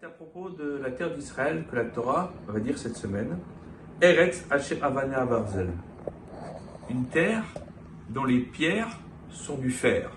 C'est à propos de la terre d'Israël que la Torah va dire cette semaine. Eretz Asher Avana Barzel. Une terre dont les pierres sont du fer.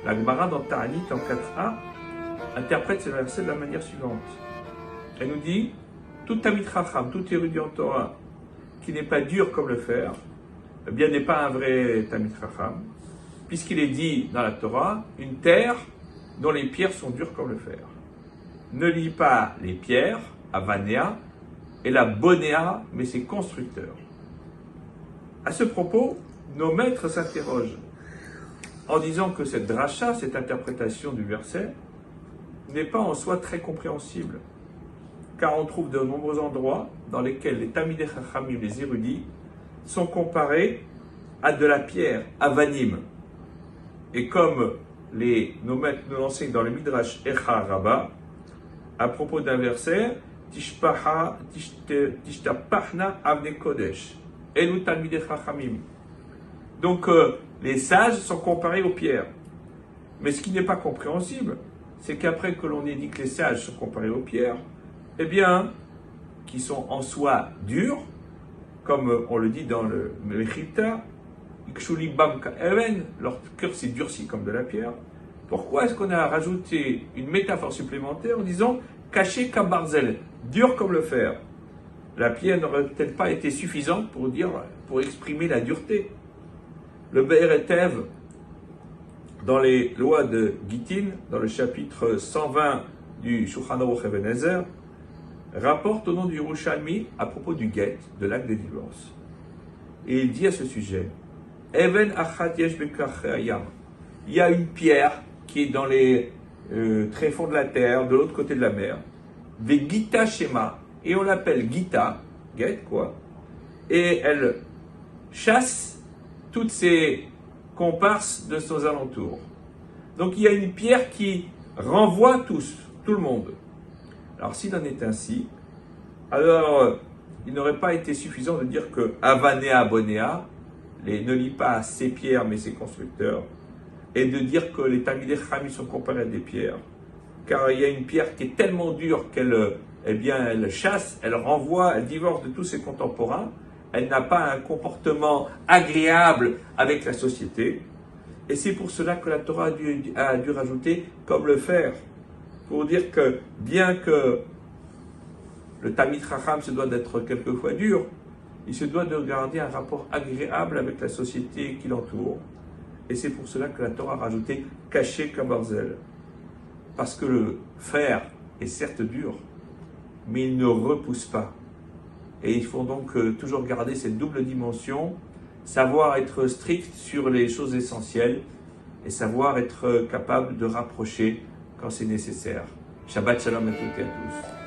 La Gemara dans Ta'anit en 4a interprète ce verset de la manière suivante. Elle nous dit, tout Talmid Chacham, tout érudit en Torah qui n'est pas dur comme le fer, eh bien n'est pas un vrai Talmid Chacham, puisqu'il est dit dans la Torah, une terre dont les pierres sont dures comme le fer. Ne lie pas les pierres, Avanéa, et la Bonéa, mais ses constructeurs. À ce propos, nos maîtres s'interrogent en disant que cette dracha, cette interprétation du verset, n'est pas en soi très compréhensible, car on trouve de nombreux endroits dans lesquels les Talmidei Chachamim, les érudits, sont comparés à de la pierre, avanim. Et comme nos maîtres nous l'enseignent dans le Midrash Echa Rabbah, à propos d'un verset, Tishtapachna Avnei Kodesh, Elu Talmidei Chachamim. Donc, les sages sont comparés aux pierres. Mais ce qui n'est pas compréhensible, c'est qu'après que l'on ait dit que les sages sont comparés aux pierres, eh bien, qui sont en soi durs, comme on le dit dans le Mechita, Ikshuli Bamka Even, leur cœur s'est durci comme de la pierre. Pourquoi est-ce qu'on a rajouté une métaphore supplémentaire en disant caché comme barzel, dur comme le fer? La pierre n'aurait peut-être pas été suffisante pour exprimer la dureté. Le Be'er Etev, dans les lois de Gittin, dans le chapitre 120 du Shulchan Aruch Even Ezer, rapporte au nom du Yerushalmi à propos du guet, de l'acte de divorce. Et il dit à ce sujet, Even achat yesh bekachei hayam. Il y a une pierre qui est dans les tréfonds de la terre, de l'autre côté de la mer, des Gita Shema, et on l'appelle Gita, guet quoi, et elle chasse toutes ces comparses de nos alentours. Donc il y a une pierre qui renvoie tout le monde. Alors s'il en est ainsi, alors il n'aurait pas été suffisant de dire que Avanéa Bonéa, ne lie pas ces pierres mais ses constructeurs, et de dire que les Talmidei Chachamim sont comparés à des pierres, car il y a une pierre qui est tellement dure qu'elle elle chasse, elle renvoie, elle divorce de tous ses contemporains. Elle n'a pas un comportement agréable avec la société. Et c'est pour cela que la Torah a dû rajouter comme le fer. Pour dire que bien que le Talmid Chacham se doit d'être quelquefois dur, il se doit de garder un rapport agréable avec la société qui l'entoure. Et c'est pour cela que la Torah a rajouté caché comme barzel. Parce que le fer est certes dur, mais il ne repousse pas. Et il faut donc toujours garder cette double dimension, savoir être strict sur les choses essentielles et savoir être capable de rapprocher quand c'est nécessaire. Shabbat Shalom à toutes et à tous.